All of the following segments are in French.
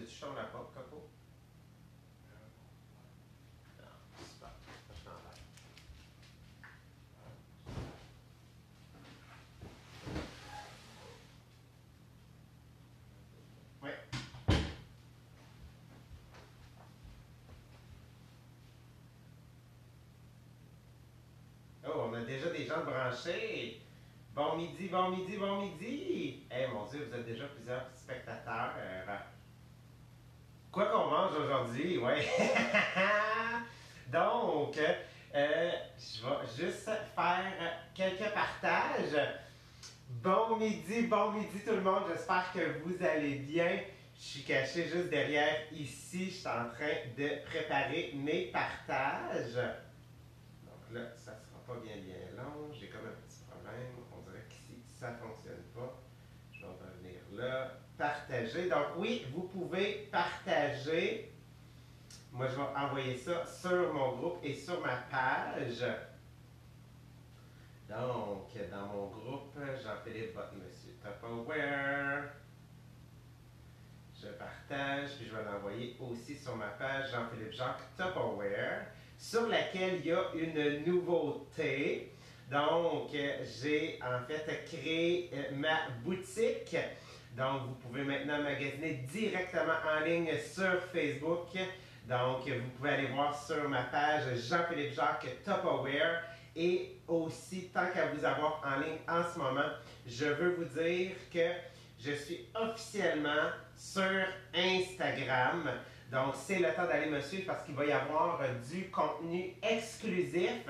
veux-tu que je tourne la porte, Coco? Non, super. Je t'enlève. Oui. Oh, on a déjà des gens branchés. Bon midi, bon midi, bon midi. Eh mon Dieu, vous êtes déjà plusieurs spectateurs. Quoi qu'on mange aujourd'hui, ouais. Donc, je vais juste faire quelques partages. Bon midi tout le monde. J'espère que vous allez bien. Je suis caché juste derrière ici. Je suis en train de préparer mes partages. Donc là, ça ne sera pas bien long. J'ai comme un petit problème. On dirait qu'ici, ça ne fonctionne pas. Je vais revenir là. Partager. Donc oui, vous pouvez partager. Moi, je vais envoyer ça sur mon groupe et sur ma page. Donc, dans mon groupe, Jean-Philippe, votre monsieur Tupperware. Je partage, puis je vais l'envoyer aussi sur ma page Jean-Philippe Jacques Tupperware, sur laquelle il y a une nouveauté. Donc, j'ai en fait créé ma boutique. Donc, vous pouvez maintenant magasiner directement en ligne sur Facebook. Donc, vous pouvez aller voir sur ma page Jean-Philippe Jacques Tupperware. Et aussi, tant qu'à vous avoir en ligne en ce moment, je veux vous dire que je suis officiellement sur Instagram. Donc, c'est le temps d'aller me suivre parce qu'il va y avoir du contenu exclusif.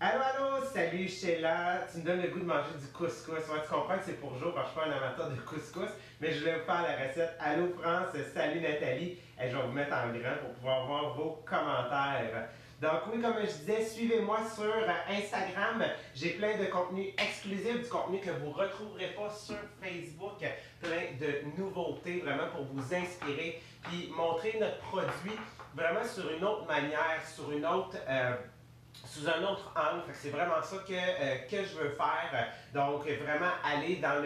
Allô, allô, salut Sheila, tu me donnes le goût de manger du couscous. Ouais, tu comprends que c'est pour jour parce que je ne suis pas un amateur de couscous, mais je vais vous faire la recette. Allô France, salut Nathalie. Et je vais vous mettre en grand pour pouvoir voir vos commentaires. Donc oui, comme je disais, suivez-moi sur Instagram. J'ai plein de contenu exclusif, du contenu que vous ne retrouverez pas sur Facebook. Plein de nouveautés vraiment pour vous inspirer. Puis montrer notre produit vraiment sur une autre manière, sur une autre... sous un autre angle. C'est vraiment ça que je veux faire. Donc, vraiment aller dans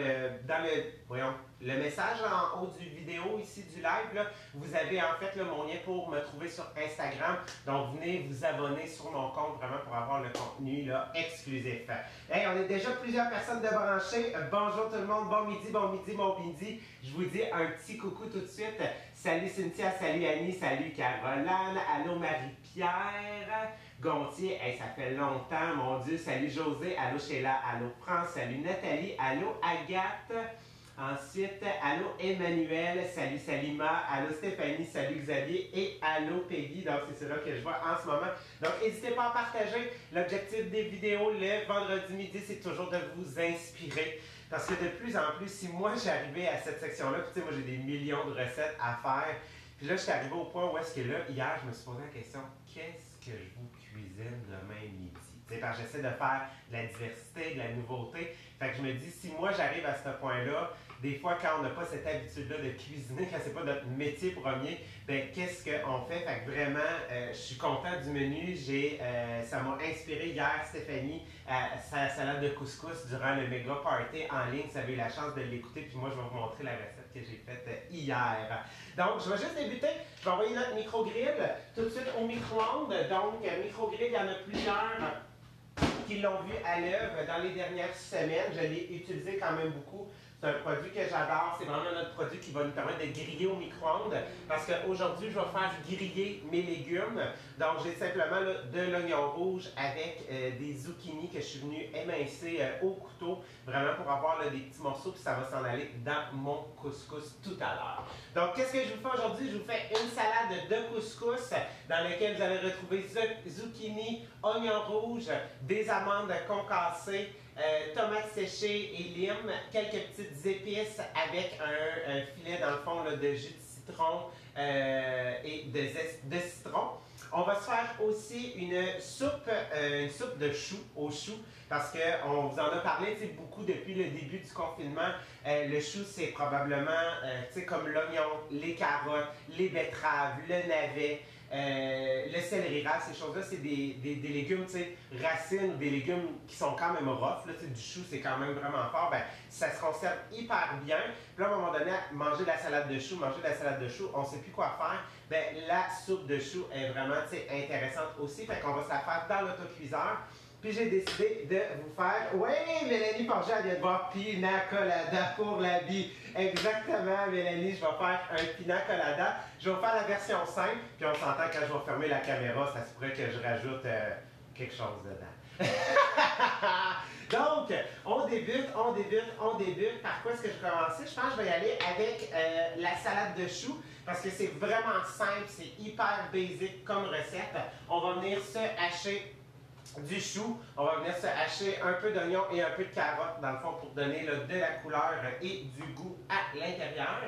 le message en haut du vidéo ici du live. Là, vous avez en fait mon lien pour me trouver sur Instagram. Donc, venez vous abonner sur mon compte vraiment pour avoir le contenu là, exclusif. Hey, on est déjà plusieurs personnes de branchées. Bonjour tout le monde. Bon midi, bon midi, bon midi. Je vous dis un petit coucou tout de suite. Salut Cynthia, salut Annie, salut Caroline. Allô Marie-Pierre. Gontier, hey, ça fait longtemps, mon Dieu. Salut José, allô Sheila, allô France, salut Nathalie, allô Agathe. Ensuite, allô Emmanuel, salut Salima, allô Stéphanie, salut Xavier et allô Peggy. Donc, c'est cela que je vois en ce moment. Donc, n'hésitez pas à partager. L'objectif des vidéos le vendredi midi, c'est toujours de vous inspirer. Parce que de plus en plus, si moi j'arrivais à cette section-là, puis tu sais, moi j'ai des millions de recettes à faire. Puis là, je suis arrivé au point où est-ce que là, hier, je me suis posé la question, qu'est-ce que je vous cuisine demain midi? Tu sais, parce que j'essaie de faire de la diversité, de la nouveauté. Fait que je me dis, si moi j'arrive à ce point-là, des fois, quand on n'a pas cette habitude-là de cuisiner, quand c'est pas notre métier premier, ben qu'est-ce qu'on fait? Fait que vraiment, je suis content du menu. Ça m'a inspiré hier, Stéphanie, sa salade de couscous durant le méga party en ligne. Vous avez eu la chance de l'écouter, puis moi, je vais vous montrer la recette que j'ai faite hier. Donc, je vais juste débuter. Je vais envoyer notre micro-grill tout de suite au micro-ondes. Donc, micro-grill, il y en a plusieurs qui l'ont vu à l'œuvre dans les dernières semaines. Je l'ai utilisé quand même beaucoup. C'est un produit que j'adore. C'est vraiment notre produit qui va nous permettre de griller au micro-ondes. Parce qu'aujourd'hui, je vais faire griller mes légumes. Donc, j'ai simplement là, de l'oignon rouge avec des zucchini que je suis venu émincer au couteau. Vraiment pour avoir là, des petits morceaux. Puis ça va s'en aller dans mon couscous tout à l'heure. Donc, qu'est-ce que je vous fais aujourd'hui? Je vous fais une salade de couscous dans laquelle vous allez retrouver zucchini, oignon rouge, des amandes concassées, tomates séchées et lime, quelques petites épices avec un filet dans le fond là, de jus de citron et de citron. On va se faire aussi une soupe de choux au chou parce qu'on vous en a parlé beaucoup depuis le début du confinement. Le chou, c'est probablement comme l'oignon, les carottes, les betteraves, le navet. le céleri rase, ces choses-là, c'est des légumes, tu sais, racines, des légumes qui sont quand même rough. Là, tu sais, du chou, c'est quand même vraiment fort. Ben, ça se conserve hyper bien. Puis là, à un moment donné, manger de la salade de chou, on ne sait plus quoi faire. Ben, la soupe de chou est vraiment, tu sais, intéressante aussi. Fait qu'on va se la faire dans l'autocuiseur. Puis j'ai décidé de vous faire... Oui, Mélanie Forget, elle vient de voir Pina Colada pour la vie. Exactement, Mélanie, je vais faire un Pina Colada. Je vais faire la version simple, puis on s'entend quand je vais fermer la caméra, ça se pourrait que je rajoute quelque chose dedans. Donc, on débute. Par quoi est-ce que je vais commencer? Je pense que je vais y aller avec la salade de choux, parce que c'est vraiment simple, c'est hyper basic comme recette. On va venir se hacher du chou, on va venir se hacher un peu d'oignon et un peu de carotte dans le fond pour donner là, de la couleur et du goût à l'intérieur.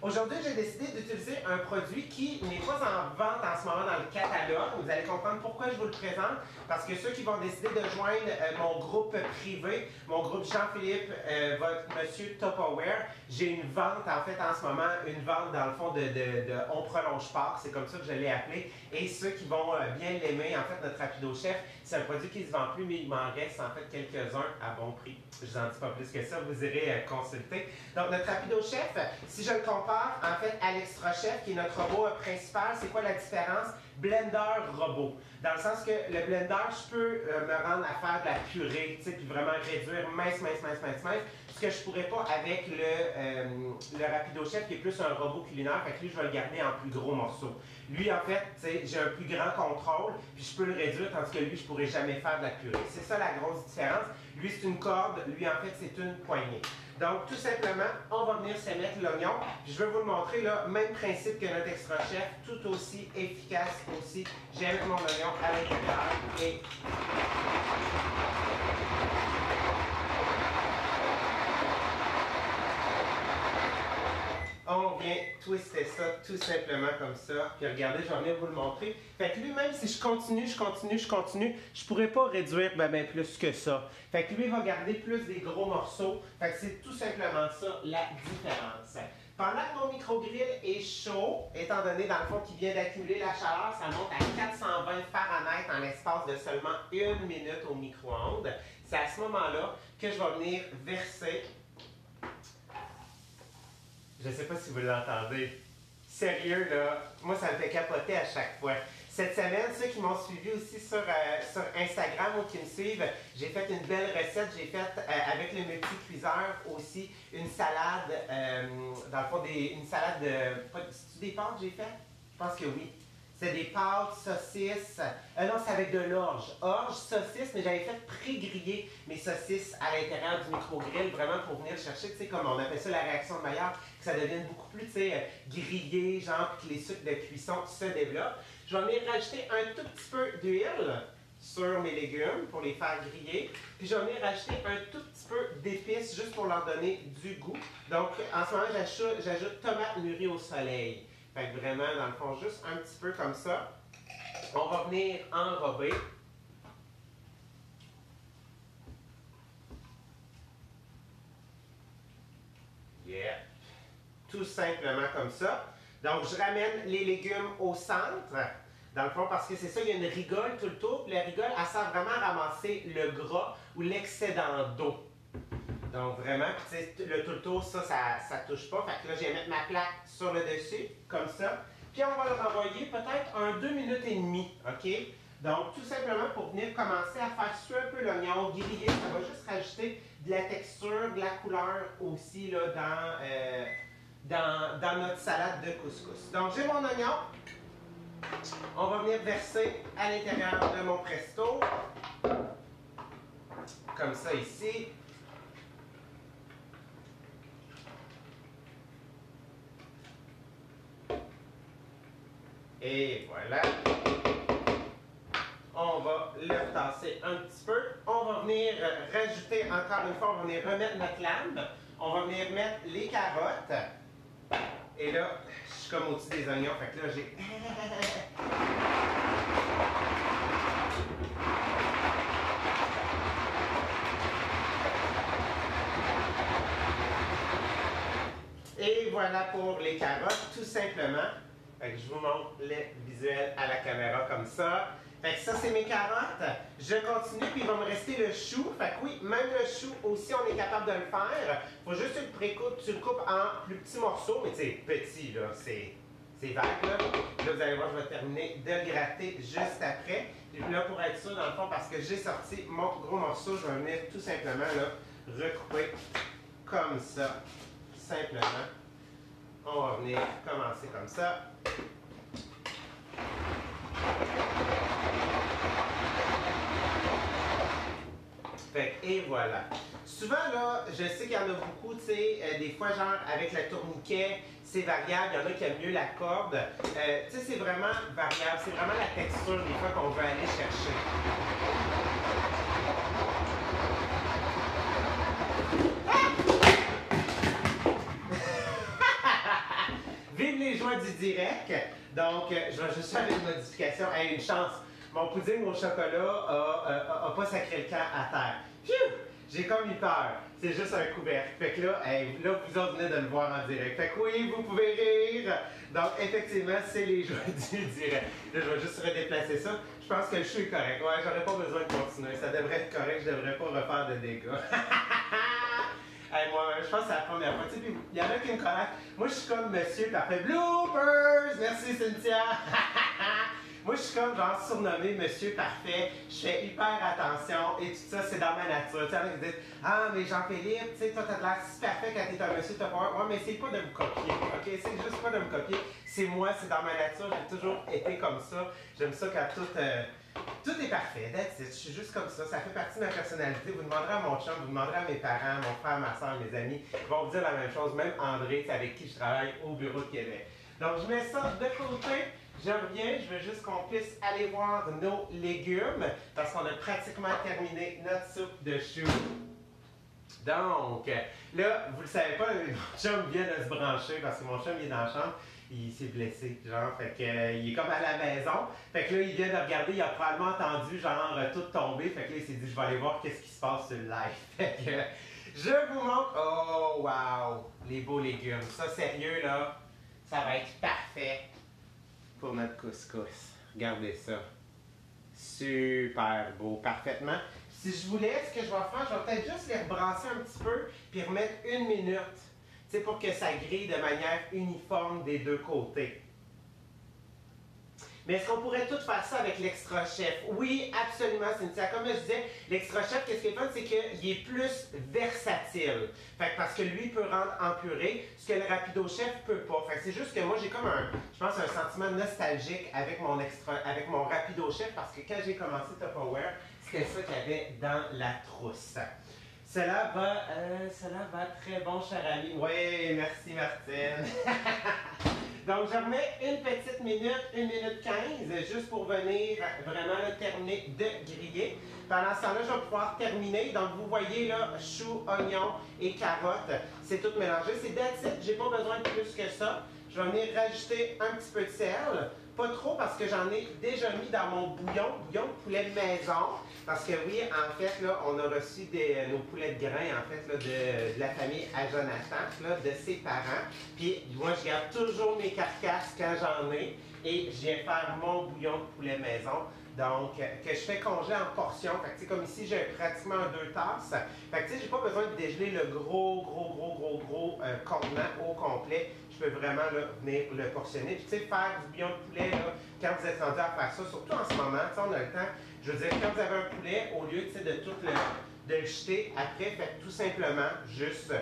Aujourd'hui, j'ai décidé d'utiliser un produit qui n'est pas en vente en ce moment dans le catalogue. Vous allez comprendre pourquoi je vous le présente, parce que ceux qui vont décider de joindre mon groupe privé, mon groupe Jean-Philippe, votre Monsieur Tupperware, j'ai une vente en fait en ce moment, une vente dans le fond de On prolonge pas, c'est comme ça que je l'ai appelé. Et ceux qui vont bien l'aimer, en fait, notre Rapido Chef, c'est un produit qui ne se vend plus, mais il m'en reste en fait quelques-uns à bon prix. Je vous en dis pas plus que ça, vous irez consulter. Donc, notre Rapido Chef, si je le compare en fait à l'Extra Chef, qui est notre robot principal, c'est quoi la différence? Blender robot. Dans le sens que le blender, je peux me rendre à faire de la purée, tu sais, puis vraiment réduire mince. Ce que je ne pourrais pas avec le Rapido Chef, qui est plus un robot culinaire, fait que lui, je vais le garder en plus gros morceaux. Lui, en fait, j'ai un plus grand contrôle, puis je peux le réduire, tandis que lui, je ne pourrais jamais faire de la purée. C'est ça la grosse différence. Lui, c'est une corde, lui, en fait, c'est une poignée. Donc, tout simplement, on va venir se mettre l'oignon. Je vais vous le montrer, là, même principe que notre Extra Chef, tout aussi efficace aussi. J'ai mis mon oignon à l'intérieur et... On vient twister ça tout simplement comme ça. Puis regardez, je vais venir vous le montrer. Fait que lui, même si je continue, je pourrais pas réduire ben plus que ça. Fait que lui, il va garder plus des gros morceaux. Fait que c'est tout simplement ça la différence. Pendant que mon micro-grill est chaud, étant donné dans le fond qu'il vient d'accumuler la chaleur, ça monte à 420 Fahrenheit en l'espace de seulement 1 minute au micro-ondes. C'est à ce moment-là que je vais venir verser. Je ne sais pas si vous l'entendez. Sérieux, là, moi, ça me fait capoter à chaque fois. Cette semaine, ceux qui m'ont suivi aussi sur Instagram ou qui me suivent, j'ai fait une belle recette. J'ai fait, avec le multi-cuiseur aussi, une salade, dans le fond, une salade de... C'est-tu des pâtes que j'ai fait? Je pense que oui. C'est des pâtes, saucisses. Non, c'est avec de l'orge. Orge, saucisses, mais j'avais fait pré-griller mes saucisses à l'intérieur du micro-grill, vraiment pour venir chercher, tu sais, comme on appelle ça la réaction de Maillard, que ça devienne beaucoup plus, tu sais, grillé, genre, puis que les sucres de cuisson se développent. Je vais venir rajouter un tout petit peu d'huile sur mes légumes pour les faire griller. Puis je vais venir rajouter un tout petit peu d'épices juste pour leur donner du goût. Donc, en ce moment, j'ajoute tomates mûries au soleil. Fait que vraiment, dans le fond, juste un petit peu comme ça. On va venir enrober. Yeah. Tout simplement comme ça. Donc, je ramène les légumes au centre. Dans le fond, parce que c'est ça, il y a une rigole tout le tour. Puis la rigole, elle sert vraiment à ramasser le gras ou l'excédent d'eau. Donc vraiment, puis tu sais, le tout le tour, ça touche pas. Fait que là, je vais mettre ma plaque sur le dessus, comme ça. Puis on va le renvoyer peut-être un 2 minutes et demie, OK? Donc, tout simplement pour venir commencer à faire suer un peu l'oignon, griller, ça va juste rajouter de la texture, de la couleur aussi là, dans notre salade de couscous. Donc, j'ai mon oignon. On va venir verser à l'intérieur de mon presto. Comme ça ici. Et voilà. On va le tasser un petit peu. On va venir rajouter, encore une fois, on va venir remettre notre lame. On va venir mettre les carottes. Et là, je suis comme au-dessus des oignons. Fait que là, j'ai... Et voilà pour les carottes, tout simplement. Fait que je vous montre le visuel à la caméra comme ça. Fait que ça, c'est mes carottes. Je continue, puis il va me rester le chou. Fait que oui, même le chou aussi, on est capable de le faire. Faut juste que tu le coupes en plus petits morceaux, mais tu sais, petit, là, c'est vague, là. Là, vous allez voir, je vais terminer de le gratter juste après. Et là, pour être sûr, dans le fond, parce que j'ai sorti mon gros morceau, je vais venir tout simplement, là, recouper comme ça, simplement. On va venir commencer comme ça. Fait que, et voilà. Souvent, là, je sais qu'il y en a beaucoup, tu sais, des fois, genre, avec le tourniquet, c'est variable. Il y en a qui aiment mieux la corde. Tu sais, c'est vraiment variable. C'est vraiment la texture, des fois, qu'on veut aller chercher. Vive les joies du direct! Donc, je vais juste faire une modification. Hey, une chance! Mon pudding au chocolat a pas sacré le camp à terre. Phew! J'ai comme eu peur. C'est juste un couvercle. Fait que là, hey, là, vous autres venez de le voir en direct. Fait que oui, vous pouvez rire. Donc, effectivement, c'est les joies du direct. Là, je vais juste redéplacer ça. Je pense que le chou est correct. Ouais, j'aurais pas besoin de continuer. Ça devrait être correct. Je devrais pas refaire de dégâts. Hey, moi, je pense que c'est la première fois. Tu sais, il y en a qui me connaissent. Moi, je suis comme monsieur parfait. Bloopers! Merci, Cynthia! Moi, je suis comme genre surnommé Monsieur Parfait. Je fais hyper attention et tout ça, c'est dans ma nature. Tu sais, il y en a qui disent ah, mais Jean-Philippe, tu sais, toi, t'as l'air si parfait quand t'es un monsieur Tupperware. Ouais, mais c'est pas de me copier, ok? C'est juste pas de me copier. C'est moi, c'est dans ma nature. J'ai toujours été comme ça. J'aime ça quand tout est parfait. That's it. Je suis juste comme ça. Ça fait partie de ma personnalité. Vous demanderez à mon chum, vous demanderez à mes parents, mon frère, ma soeur, mes amis. Ils vont vous dire la même chose. Même André, avec qui je travaille au bureau de Québec. Donc, je mets ça de côté. Je reviens, je veux juste qu'on puisse aller voir nos légumes parce qu'on a pratiquement terminé notre soupe de choux. Donc, là, vous le savez pas, mon chum vient de se brancher parce que mon chum il est dans la chambre, il s'est blessé, genre, fait que il est comme à la maison. Fait que là, il vient de regarder, il a probablement entendu, genre, tout tomber. Fait que là, il s'est dit, je vais aller voir qu'est-ce qui se passe sur le live. Fait que, je vous montre, oh, wow, les beaux légumes. Ça, sérieux, là, ça va être parfait pour notre couscous. Regardez ça. Super beau, parfaitement. Si je voulais, ce que je vais faire, je vais peut-être juste les rebrasser un petit peu puis remettre 1 minute, tu sais, pour que ça grille de manière uniforme des deux côtés. Mais est-ce qu'on pourrait tout faire ça avec l'extra chef? Oui, absolument, Cynthia. Comme je disais, l'extra chef, qu'est-ce qu'il est fun, c'est qu'il est plus versatile. Fait que parce que lui peut rendre en purée, ce que le rapido chef peut pas. Fait que c'est juste que moi, j'ai comme je pense, un sentiment nostalgique avec mon rapido chef parce que quand j'ai commencé Tupperware, c'était ça qu'il y avait dans la trousse. Cela va très bon, cher ami. Oui, merci Martine. Donc, je remets une petite minute, 1 minute 15, juste pour venir vraiment là, terminer de griller. Pendant ce temps-là, je vais pouvoir terminer. Donc, vous voyez là, choux, oignons et carottes, c'est tout mélangé. C'est that's it, j'ai pas besoin de plus que ça. Je vais venir rajouter un petit peu de sel. Pas trop parce que j'en ai déjà mis dans mon bouillon de poulet de maison. Parce que oui, en fait, là, on a reçu nos poulets de grain, en fait, là, de la famille à Jonathan, là, de ses parents. Puis moi, je garde toujours mes carcasses quand j'en ai et je viens faire mon bouillon de poulet maison. Donc, que je fais congeler en portions. Fait que, comme ici, j'ai pratiquement 2 tasses. Fait que, tu sais, j'ai pas besoin de dégeler le gros contenant au complet. Je peux vraiment là, venir le portionner. Puis, tu sais, faire du bouillon de poulet, là, quand vous êtes rendu à faire ça, surtout en ce moment, tu sais, on a le temps. Je veux dire, quand vous avez un poulet, au lieu, tu sais, de tout le jeter après, faites tout simplement juste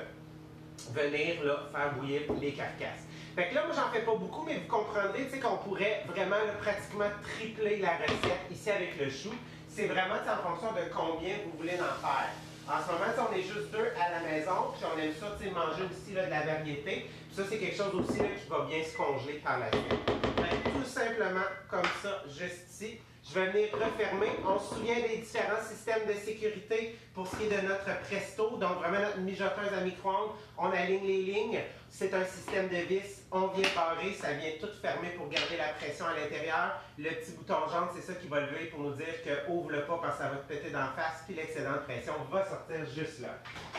venir là, faire bouillir les carcasses. Fait que là, moi, j'en fais pas beaucoup, mais vous comprendrez qu'on pourrait vraiment là, pratiquement tripler la recette ici avec le chou. C'est vraiment en fonction de combien vous voulez en faire. En ce moment, on est juste 2 à la maison, puis on aime ça manger aussi là, de la variété. Puis ça, c'est quelque chose aussi là, qui va bien se congeler par la suite. Fait, tout simplement comme ça, juste ici. Je vais venir refermer. On se souvient des différents systèmes de sécurité pour ce qui est de notre Presto. Donc, vraiment, notre mijoteuse à micro-ondes, on aligne les lignes. C'est un système de vis. On vient barrer. Ça vient tout fermer pour garder la pression à l'intérieur. Le petit bouton jaune, c'est ça qui va lever pour nous dire que ouvre-le pas quand ça va te péter d'en face. Puis l'excédent de pression va sortir juste là.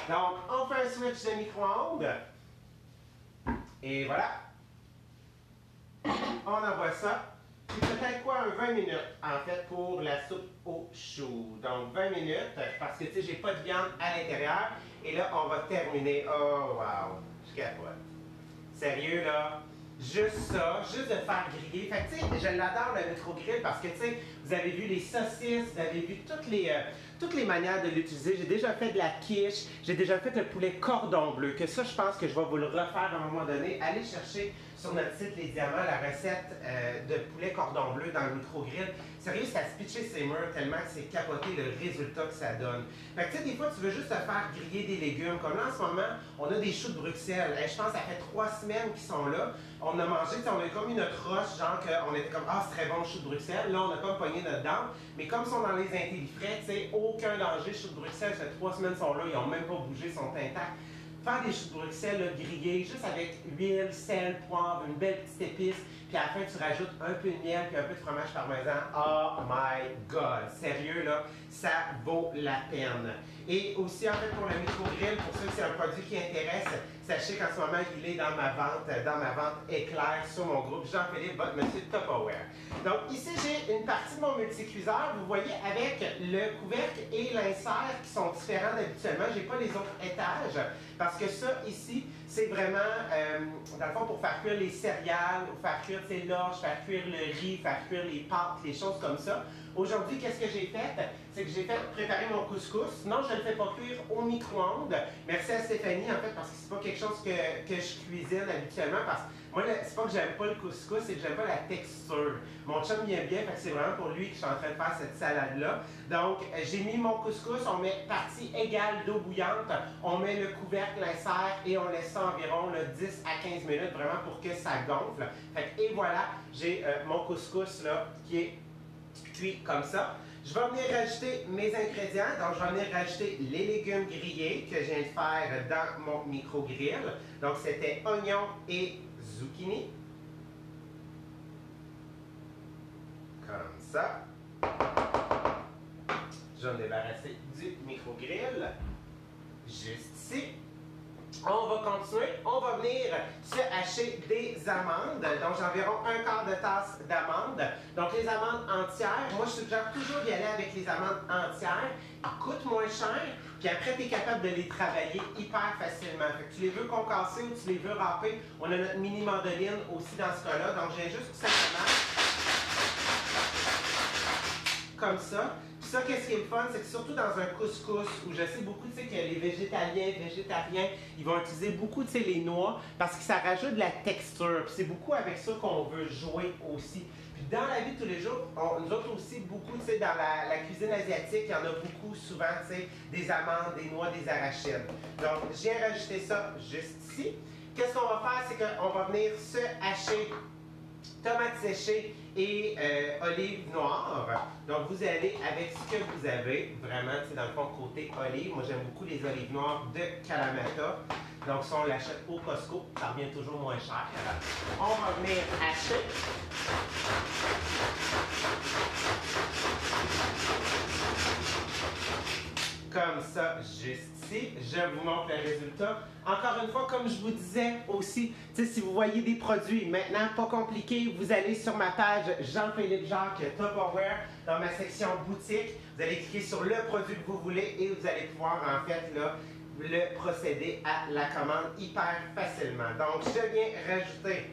Donc, on fait un switch de micro-ondes. Et voilà. On envoie ça. Puis peut-être quoi, un 20 minutes, en fait, pour la soupe aux choux. Donc 20 minutes, parce que tu sais, j'ai pas de viande à l'intérieur. Et là, on va terminer. Oh, wow, je capote. Sérieux, là, juste ça, juste de faire griller. Fait que, tu sais, je l'adore, le micro-grill, parce que, tu sais, vous avez vu les saucisses, vous avez vu toutes les manières de l'utiliser. J'ai déjà fait de la quiche, j'ai déjà fait le poulet cordon bleu, que ça, je pense que je vais vous le refaire à un moment donné. Allez chercher sur notre site Les Diamants la recette de poulet cordon bleu dans le micro-grill. Sérieux, ça se pitcher ses murs tellement que c'est capoté le résultat que ça donne. Fait que, tu sais, des fois, tu veux juste te faire griller des légumes. Comme là, en ce moment, on a des choux de Bruxelles. Je pense que ça fait 3 semaines qu'ils sont là. On a mangé, on a comme une roche, genre qu'on était comme, ah, c'est très bon le chou de Bruxelles. Là, on a comme pogné notre dent. Mais comme ils sont dans les intellifrais, tu sais, aucun danger. Choux de Bruxelles, ça fait 3 semaines qu'ils sont là, ils n'ont même pas bougé, ils sont intacts. Faire des choux de Bruxelles là, grillés, juste avec huile, sel, poivre, une belle petite épice, puis à la fin, tu rajoutes un peu de miel puis un peu de fromage parmesan. Oh my God! Sérieux, là, ça vaut la peine. Et aussi, en fait, pour le micro-grill, pour ceux que c'est un produit qui intéresse, sachez qu'en ce moment, il est dans ma vente éclair sur mon groupe Jean-Philippe, votre monsieur Tupperware. Donc, ici, j'ai une partie de mon multicuiseur, vous voyez, avec le couvercle et l'insert qui sont différents d'habituellement. Je n'ai pas les autres étages, parce que ça, ici, c'est vraiment, dans le fond, pour faire cuire les céréales, pour faire cuire l'orge, faire cuire le riz, faire cuire les pâtes, les choses comme ça. Aujourd'hui, qu'est-ce que j'ai fait? C'est que j'ai fait préparer mon couscous. Non, je ne le fais pas cuire au micro-ondes. Merci à Stéphanie, en fait, parce que c'est pas quelque chose que je cuisine habituellement. Parce que moi, c'est pas que j'aime pas le couscous, c'est que j'aime pas la texture. Mon chum y aime bien, fait que c'est vraiment pour lui que je suis en train de faire cette salade-là. Donc, j'ai mis mon couscous, on met partie égale d'eau bouillante, on met le couvercle, l'insert et on laisse ça environ là, 10 à 15 minutes, vraiment pour que ça gonfle. Fait que, et voilà, j'ai mon couscous là qui est cuit comme ça. Je vais venir rajouter mes ingrédients. Donc, je vais venir rajouter les légumes grillés que je viens de faire dans mon micro-grill. Donc, c'était oignons et zucchini. Comme ça. Je vais me débarrasser du micro-grill. Juste ici. On va continuer, on va venir se hacher des amandes. Donc, j'ai environ un quart de tasse d'amandes. Donc, les amandes entières, moi, je suggère toujours d'y aller avec les amandes entières. Elles coûtent moins cher, puis après, tu es capable de les travailler hyper facilement. Fait que tu les veux concassées ou tu les veux râper. On a notre mini mandoline aussi dans ce cas-là. Donc, j'ai juste tout simplement comme ça. Ça, qu'est-ce qui est le fun, c'est que surtout dans un couscous, où je sais beaucoup, tu sais, que les végétariens, ils vont utiliser beaucoup, tu sais, les noix, parce que ça rajoute de la texture. Puis c'est beaucoup avec ça qu'on veut jouer aussi. Puis dans la vie de tous les jours, nous autres aussi, beaucoup, tu sais, dans la cuisine asiatique, il y en a beaucoup, souvent, tu sais, des amandes, des noix, des arachides. Donc, je viens rajouter ça juste ici. Qu'est-ce qu'on va faire, c'est qu'on va venir se hacher tomates séchées et olives noires. Donc, vous allez avec ce que vous avez, vraiment, c'est dans le fond côté olive. Moi, j'aime beaucoup les olives noires de Kalamata. Donc, si on l'achète au Costco, ça revient toujours moins cher. On va venir hacher. Comme ça, juste ici. Je vous montre le résultat. Encore une fois, comme je vous disais aussi, si vous voyez des produits maintenant pas compliqués, vous allez sur ma page Jean-Philippe Jacques Tupperware dans ma section boutique. Vous allez cliquer sur le produit que vous voulez et vous allez pouvoir en fait là, le procéder à la commande hyper facilement. Donc, je viens rajouter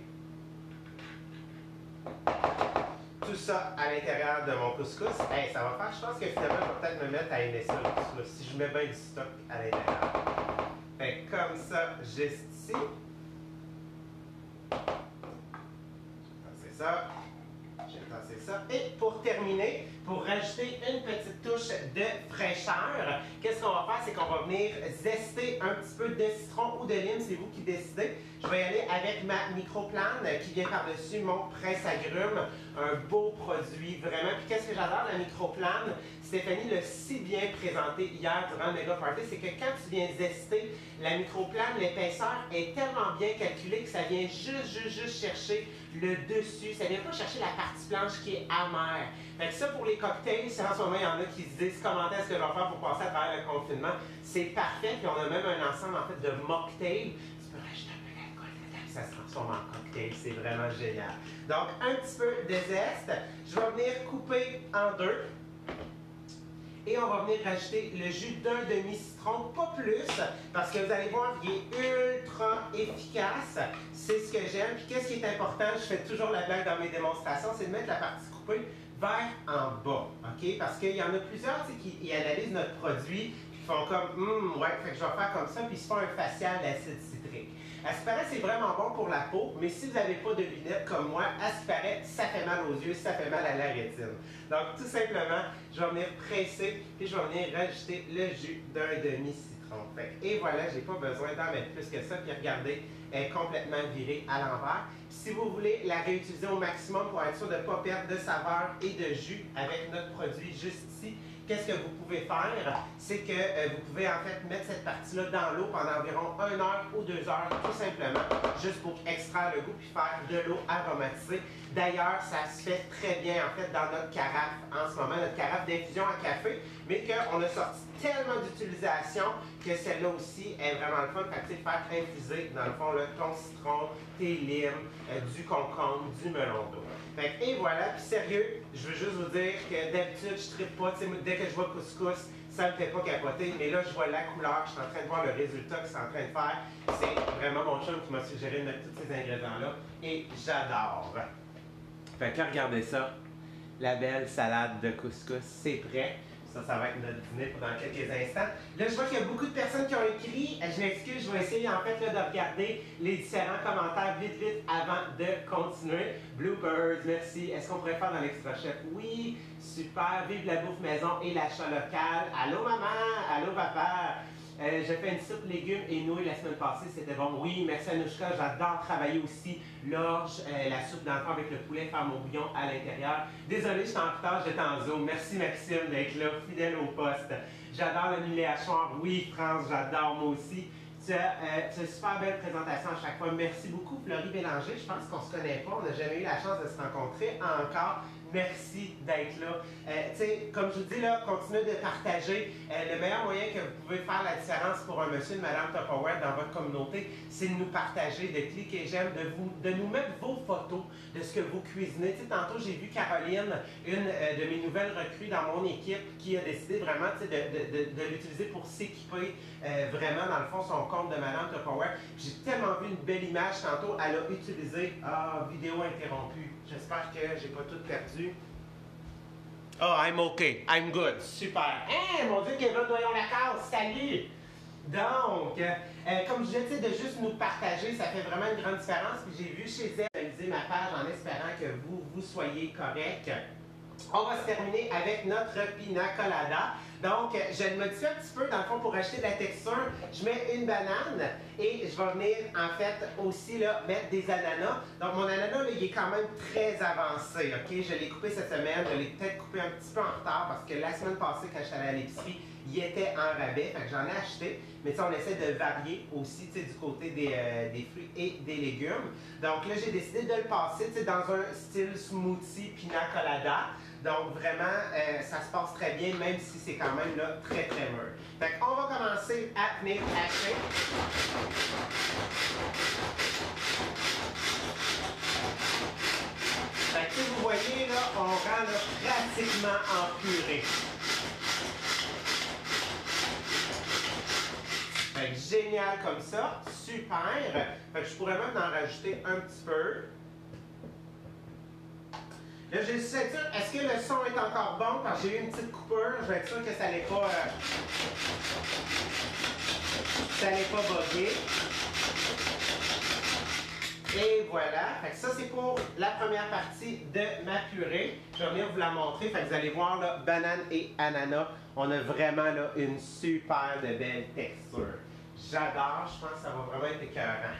tout ça à l'intérieur de mon couscous. Hey, ça va faire, je pense que finalement, je vais peut-être me mettre à aimer ça, le couscous, si je mets bien du stock à l'intérieur. Fait comme ça, juste ici. C'est ça. J'ai tassé ça. Et pour terminer, pour rajouter une petite touche de fraîcheur, qu'est-ce qu'on va faire? C'est qu'on va venir zester un petit peu de citron ou de lime, c'est vous qui décidez. Je vais y aller avec ma microplane qui vient par-dessus mon presse-agrumes. Un beau produit, vraiment. Puis qu'est-ce que j'adore la microplane? Stéphanie l'a si bien présenté hier durant le Mega Party, c'est que quand tu viens zester la microplane, l'épaisseur est tellement bien calculée que ça vient juste chercher le dessus. Ça vient pas chercher la partie blanche qui est amère. Fait que ça, pour les cocktails, si en ce moment, il y en a qui se disent comment est-ce que je vais faire pour passer à travers le confinement, c'est parfait. Puis on a même un ensemble, en fait, de mocktails. Tu peux rajouter un peu d'alcool dedans. puis ça se transforme en cocktail. C'est vraiment génial. Donc, un petit peu de zeste. Je vais venir couper en deux. Et on va venir rajouter le jus d'un demi-citron, pas plus, parce que vous allez voir, il est ultra efficace. C'est ce que j'aime. Puis qu'est-ce qui est important, je fais toujours la blague dans mes démonstrations, c'est de mettre la partie coupée vers en bas, OK? Parce qu'il y en a plusieurs qui analysent notre produit, qui font comme, ouais, fait que je vais faire comme ça, puis ils se font un facial d'acide citrique. À ce qui paraît, c'est vraiment bon pour la peau, mais si vous n'avez pas de lunettes comme moi, à ce qui paraît, ça fait mal aux yeux, ça fait mal à la rétine. Donc, tout simplement, je vais venir presser, puis je vais venir rajouter le jus d'un demi-citron. Et voilà, je n'ai pas besoin d'en mettre plus que ça. Puis regardez, elle est complètement virée à l'envers. Si vous voulez la réutiliser au maximum pour être sûr de ne pas perdre de saveur et de jus avec notre produit juste ici, qu'est-ce que vous pouvez faire? C'est que vous pouvez en fait mettre cette partie-là dans l'eau pendant environ 1 heure ou 2 heures, tout simplement, juste pour extraire le goût puis faire de l'eau aromatisée. D'ailleurs, ça se fait très bien en fait dans notre carafe en ce moment, notre carafe d'infusion à café, mais qu'on a sorti tellement d'utilisation que celle-là aussi est vraiment le fun. Fait que faire infuser, dans le fond, là, ton citron, tes limes, du concombre, du melon d'eau. Et voilà, puis sérieux, je veux juste vous dire que d'habitude, je ne trippe pas. Dès que je vois couscous, ça ne me fait pas capoter. Mais là, je vois la couleur, je suis en train de voir le résultat que c'est en train de faire. C'est vraiment mon chum qui m'a suggéré de mettre tous ces ingrédients-là. Et j'adore. Fait que regardez ça. La belle salade de couscous, c'est prêt. Ça va être notre dîner dans quelques instants. Là, je vois qu'il y a beaucoup de personnes qui ont écrit. Je m'excuse, je vais essayer en fait là, de regarder les différents commentaires vite avant de continuer. Bluebirds, merci. Est-ce qu'on pourrait faire dans l'extra chef? Oui, super. Vive la bouffe maison et l'achat local. Allô maman, allô papa. J'ai fait une soupe légumes et nouilles la semaine passée, c'était bon. Oui, merci Anouchka, j'adore travailler aussi l'orge, la soupe d'enfant avec le poulet, faire mon bouillon à l'intérieur. Désolé, je suis en retard, j'étais en zoom. Merci Maxime d'être là, fidèle au poste. J'adore le mulet hachoir. Oui, France, j'adore moi aussi. Tu as une super belle présentation à chaque fois. Merci beaucoup, Florie Bélanger. Je pense qu'on ne se connaît pas, on n'a jamais eu la chance de se rencontrer encore. Merci d'être là. Comme je vous dis, là, continuez de partager. Le meilleur moyen que vous pouvez faire la différence pour un monsieur, une madame Tupperware dans votre communauté, c'est de nous partager, de cliquer j'aime, de nous mettre vos photos de ce que vous cuisinez. Tantôt, j'ai vu Caroline, une de mes nouvelles recrues dans mon équipe, qui a décidé vraiment de l'utiliser pour s'équiper vraiment, dans le fond, son compte de madame Tupperware. J'ai tellement vu une belle image tantôt. Elle a utilisé vidéo interrompue. J'espère que j'ai pas tout perdu. Oh, I'm okay. I'm good. Super. Hein, mon Dieu, Kevin Doyon-Lacasse, salut! Donc, comme je disais, de juste nous partager, ça fait vraiment une grande différence. Puis j'ai vu chez elle réaliser ma page en espérant que vous soyez correct. On va se terminer avec notre pina colada. Donc, je le modifie un petit peu, dans le fond, pour ajouter de la texture. Je mets une banane et je vais venir, en fait, aussi là, mettre des ananas. Donc, mon ananas, là, il est quand même très avancé, OK? Je l'ai coupé cette semaine. Je l'ai peut-être coupé un petit peu en retard parce que la semaine passée, quand j'étais allée à l'épicerie, il était en rabais. Fait que j'en ai acheté. Mais on essaie de varier aussi, du côté des fruits et des légumes. Donc, là, j'ai décidé de le passer, dans un style smoothie pina colada. Donc, vraiment, ça se passe très bien, même si c'est quand même là, très mûr. Fait qu'on va commencer à venir hacher. Fait que vous voyez, là, on rend là, pratiquement en purée. Fait que génial comme ça, super. Fait que je pourrais même en rajouter un petit peu. Là, j'ai juste être sûr, est-ce que le son est encore bon? Parce que j'ai eu une petite coupure, je vais être sûr que ça n'allait pas, bugger. Et voilà, fait que ça c'est pour la première partie de ma purée. Je vais venir vous la montrer, fait que vous allez voir là, banane et ananas, on a vraiment là, une super de belle texture. J'adore, je pense que ça va vraiment être écœurant.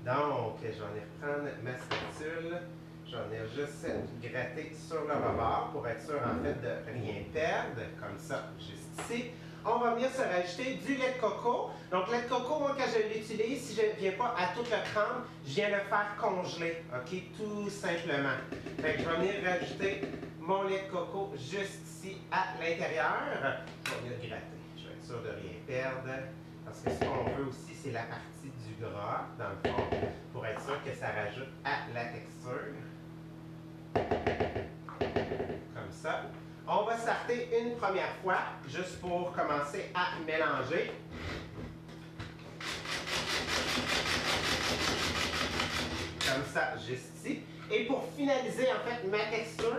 Donc, je vais venir prendre ma spatule. Je vais venir juste gratter sur le rebord pour être sûr en fait de rien perdre, comme ça, juste ici. On va venir se rajouter du lait de coco. Donc, le lait de coco, moi, quand je l'utilise, si je ne viens pas à tout le prendre, je viens le faire congeler, OK? Tout simplement. Fait que je vais venir rajouter mon lait de coco juste ici à l'intérieur. Je vais venir gratter. Je vais être sûr de rien perdre. Parce que ce qu'on veut aussi, c'est la partie du gras, dans le fond, pour être sûr que ça rajoute à la texture. Comme ça. On va starter une première fois, juste pour commencer à mélanger. Comme ça, juste ici. Et pour finaliser, en fait, ma texture,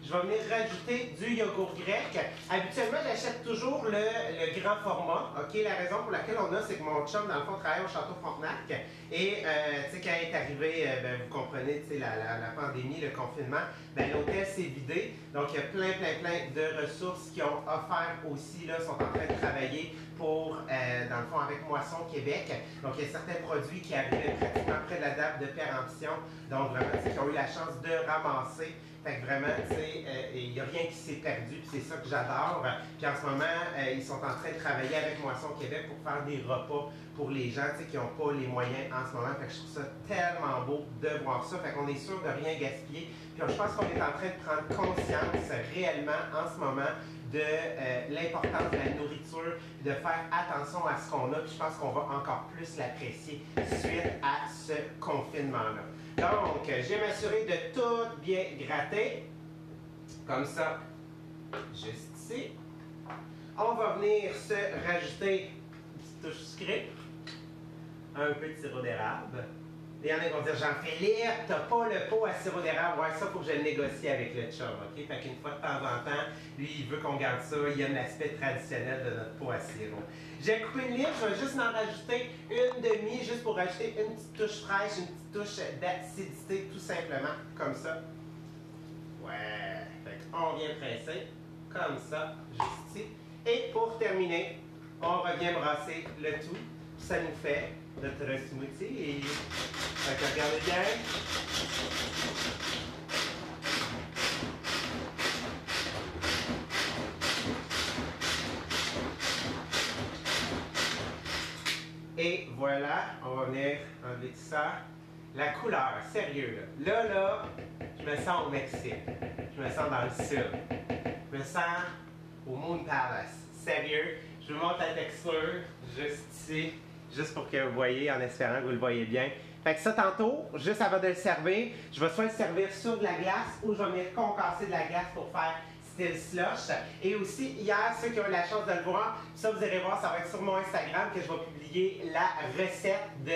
je vais venir rajouter du yogourt grec. Habituellement, j'achète toujours le grand format. OK? La raison pour laquelle on a, c'est que mon chum, dans le fond, travaille au Château Frontenac. Et, tu sais, quand il est arrivé, vous comprenez, tu sais, la pandémie, le confinement, l'hôtel s'est vidé. Donc, il y a plein de ressources qui ont offert aussi, là, sont en train de travailler pour, dans le fond, avec Moisson Québec. Donc, il y a certains produits qui arrivaient pratiquement près de la date de péremption. Donc, vraiment, qui ont eu la chance de ramasser. Fait que vraiment, tu sais, il n'y a rien qui s'est perdu, puis c'est ça que j'adore. Puis en ce moment, ils sont en train de travailler avec Moisson Québec pour faire des repas pour les gens, tu sais, qui n'ont pas les moyens en ce moment. Fait que je trouve ça tellement beau de voir ça. Fait qu'on est sûr de rien gaspiller. Puis je pense qu'on est en train de prendre conscience réellement en ce moment de l'importance de la nourriture, puis de faire attention à ce qu'on a. Puis je pense qu'on va encore plus l'apprécier suite à ce confinement-là. Donc, je vais m'assurer de tout bien gratter. Comme ça, juste ici. On va venir se rajouter une petite touche sucrée. Un peu de sirop d'érable. Il y en a qui vont dire, Jean-Philippe, t'as pas le pot à sirop d'érable. Ouais, ça, il faut que je le négocie avec le chum, OK? Fait qu'une fois de temps en temps, lui, il veut qu'on garde ça. Il y a l'aspect traditionnel de notre pot à sirop. J'ai coupé une livre, je vais juste en rajouter une demi, juste pour rajouter une petite touche fraîche, une petite touche d'acidité, tout simplement, comme ça. Ouais, fait qu'on vient presser, comme ça, juste ici. Et pour terminer, on revient brasser le tout. Ça nous fait notre smoothie. Fait que regardez bien. Et voilà, on va venir enlever tout ça. La couleur, sérieux là. Là, je me sens au Mexique. Je me sens dans le sud. Je me sens au Moon Palace. Sérieux, je vous montre la texture juste ici. Juste pour que vous voyez, en espérant que vous le voyez bien. Fait que ça, tantôt, juste avant de le servir, je vais soit le servir sur de la glace ou je vais venir concasser de la glace pour faire style slush. Et aussi, hier, ceux qui ont eu la chance de le voir, ça, vous irez voir, ça va être sur mon Instagram que je vais publier la recette de...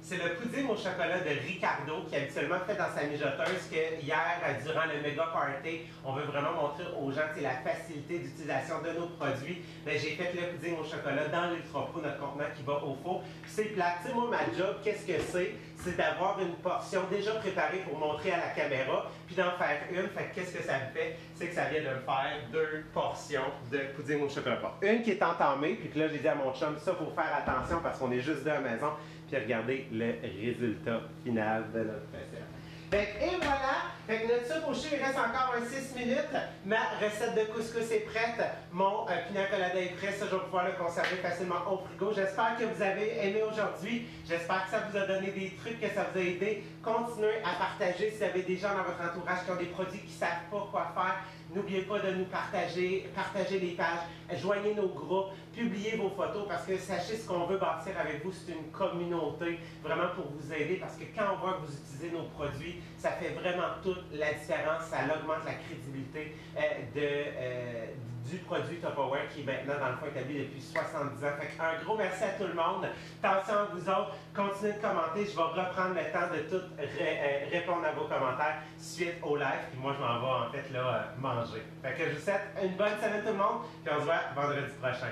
C'est le pudding au chocolat de Ricardo qui est habituellement fait dans sa mijoteuse que hier, durant le méga party, on veut vraiment montrer aux gens la facilité d'utilisation de nos produits. Mais j'ai fait le pudding au chocolat dans l'Ultra Pro, notre contenant qui va au four. Puis c'est plat. Tu sais, moi, ma job, qu'est-ce que c'est? C'est d'avoir une portion déjà préparée pour montrer à la caméra, puis d'en faire une. Fait que qu'est-ce que ça me fait? C'est que ça vient de me faire 2 portions de pudding au chocolat. Une qui est entamée, puis que là, j'ai dit à mon chum, ça, il faut faire attention parce qu'on est juste deux à la maison. Puis regardez le résultat final de notre recette. Et voilà, notre soupe au chou, il reste encore 6 minutes. Ma recette de couscous est prête. Mon pina colada est prêt. Ça, je vais pouvoir le conserver facilement au frigo. J'espère que vous avez aimé aujourd'hui. J'espère que ça vous a donné des trucs, que ça vous a aidé. Continuez à partager si vous avez des gens dans votre entourage qui ont des produits qui ne savent pas quoi faire. N'oubliez pas de nous partager les pages, joignez nos groupes, publiez vos photos parce que sachez ce qu'on veut bâtir avec vous, c'est une communauté vraiment pour vous aider parce que quand on voit que vous utilisez nos produits, ça fait vraiment toute la différence, ça augmente la crédibilité du produit Tupperware qui est maintenant dans le fond établi depuis 70 ans. Fait un gros merci à tout le monde. Attention à vous autres, continuez de commenter, je vais reprendre le temps de tout répondre à vos commentaires suite au live. Puis moi je m'en vais en fait là manger. Fait que je vous souhaite une bonne semaine tout le monde, puis on se voit vendredi prochain.